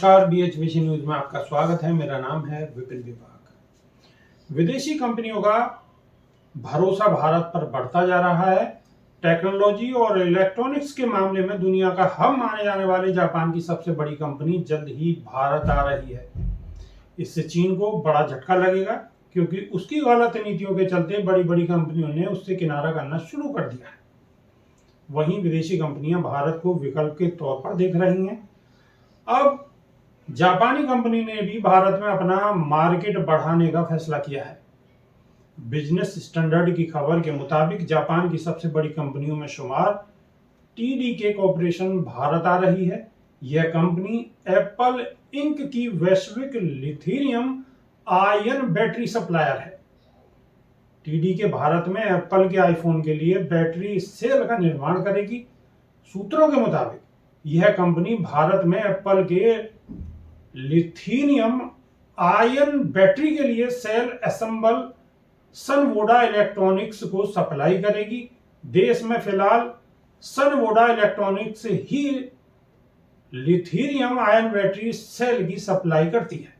नमस्कार, BHVC news में आपका स्वागत है। मेरा नाम है विपिन विभाग। विदेशी कंपनियों का भरोसा भारत पर बढ़ता जा रहा है। टेक्नोलॉजी और इलेक्ट्रॉनिक्स के मामले में दुनिया का हब माने जाने वाले जापान की सबसे बड़ी कंपनी जल्द ही भारत आ रही है। इससे चीन को बड़ा झटका लगेगा, क्योंकि उसकी गलत नीतियों के चलते बड़ी बड़ी कंपनियों ने उससे किनारा करना शुरू कर दिया है। वहीं विदेशी कंपनियां भारत को विकल्प के तौर पर देख रही हैं। अब जापानी कंपनी ने भी भारत में अपना मार्केट बढ़ाने का फैसला किया है। बिजनेस स्टैंडर्ड की खबर के मुताबिक जापान की सबसे बड़ी कंपनियों में शुमार TDK कॉर्पोरेशन भारत आ रही है। यह कंपनी एप्पल इंक की वैश्विक लिथियम आयन बैटरी सप्लायर है। TDK भारत में एप्पल के आईफोन के लिए बैटरी सेल का निर्माण करेगी। सूत्रों के मुताबिक यह कंपनी भारत में एप्पल के लिथियम आयन बैटरी के लिए सेल असेंबल सनवोडा इलेक्ट्रॉनिक्स को सप्लाई करेगी। देश में फिलहाल सनवोडा इलेक्ट्रॉनिक्स ही लिथियम आयन बैटरी सेल की सप्लाई करती है।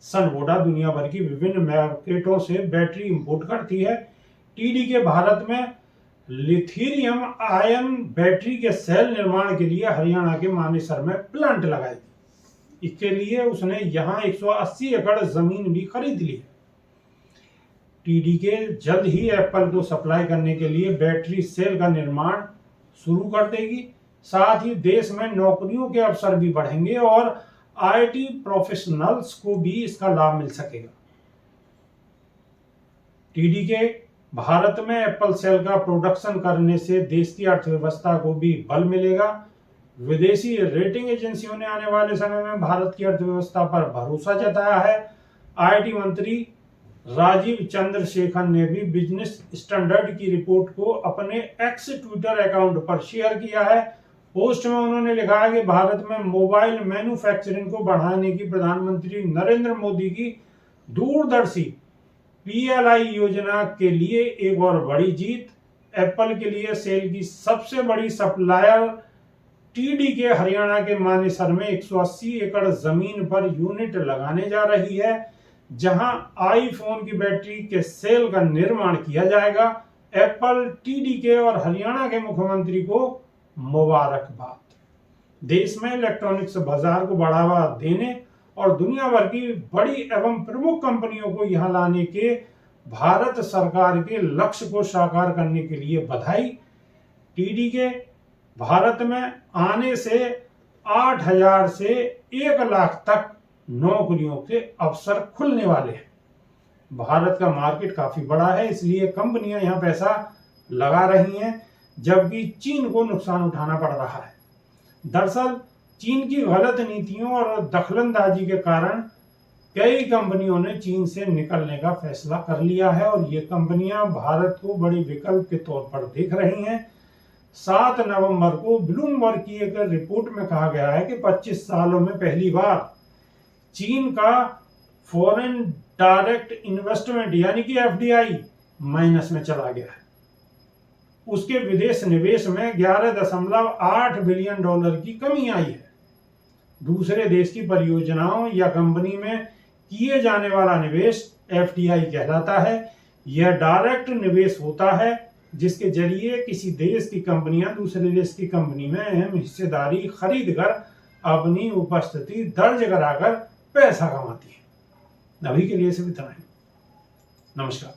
सनवोडा दुनिया भर की विभिन्न मार्केटों से बैटरी इंपोर्ट करती है। TDK भारत में लिथियम आयन बैटरी के सेल निर्माण के लिए हरियाणा के मानेसर में प्लांट लगाएगी। इसके लिए उसने यहां 180 एकड़ जमीन भी खरीद ली है। TDK जल्द ही एप्पल को सप्लाई करने के लिए बैटरी सेल का निर्माण शुरू कर देगी। साथ ही देश में नौकरियों के अवसर भी बढ़ेंगे और IT प्रोफेशनल्स को भी इसका लाभ मिल सकेगा। TDK भारत में एप्पल सेल का प्रोडक्शन करने से देश की अर्थव्यवस्था को भी बल मिलेगा। विदेशी रेटिंग एजेंसियों ने आने वाले समय में भारत की अर्थव्यवस्था पर भरोसा जताया है। IT मंत्री राजीव चंद्रशेखर ने भी बिजनेस स्टैंडर्ड की रिपोर्ट को अपने एक्स ट्विटर अकाउंट पर शेयर किया है। पोस्ट में उन्होंने लिखा है कि भारत में मोबाइल मैन्युफैक्चरिंग को बढ़ाने की प्रधानमंत्री नरेंद्र मोदी की दूरदर्शी PLI योजना के लिए एक और बड़ी जीत। एप्पल के लिए सेल की सबसे बड़ी सप्लायर TDK हरियाणा के मानेसर में 180 एकड़ जमीन पर यूनिट लगाने जा रही है, जहां आईफोन की बैटरी के सेल का निर्माण किया जाएगा। एप्पल, TDK और हरियाणा के मुख्यमंत्री को मुबारकबाद। देश में इलेक्ट्रॉनिक्स बाजार को बढ़ावा देने और दुनिया भर की बड़ी एवं प्रमुख कंपनियों को यहां लाने के भारत सरकार के लक्ष्य को साकार करने के लिए बधाई। TDK भारत में आने से 8,000 से 1 लाख तक नौकरियों के अवसर खुलने वाले हैं। भारत का मार्केट काफी बड़ा है, इसलिए कंपनियां यहां पैसा लगा रही हैं, जबकि चीन को नुकसान उठाना पड़ रहा है। दरअसल चीन की गलत नीतियों और दखलंदाजी के कारण कई कंपनियों ने चीन से निकलने का फैसला कर लिया है और ये कंपनियां भारत को बड़े विकल्प के तौर पर देख रही हैं। 7 नवंबर को ब्लूमबर्ग की एक रिपोर्ट में कहा गया है कि 25 सालों में पहली बार चीन का फॉरेन डायरेक्ट इन्वेस्टमेंट यानी कि FDI माइनस में चला गया है। उसके विदेश निवेश में 11.8 बिलियन डॉलर की कमी आई है। दूसरे देश की परियोजनाओं या कंपनी में किए जाने वाला निवेश FDI कहलाता है। यह डायरेक्ट निवेश होता है जिसके जरिए किसी देश की कंपनियां दूसरे देश की कंपनी में अहम हिस्सेदारी खरीद कर अपनी उपस्थिति दर्ज कराकर पैसा कमाती है। अभी के लिए सिर्फ इतना ही। नमस्कार।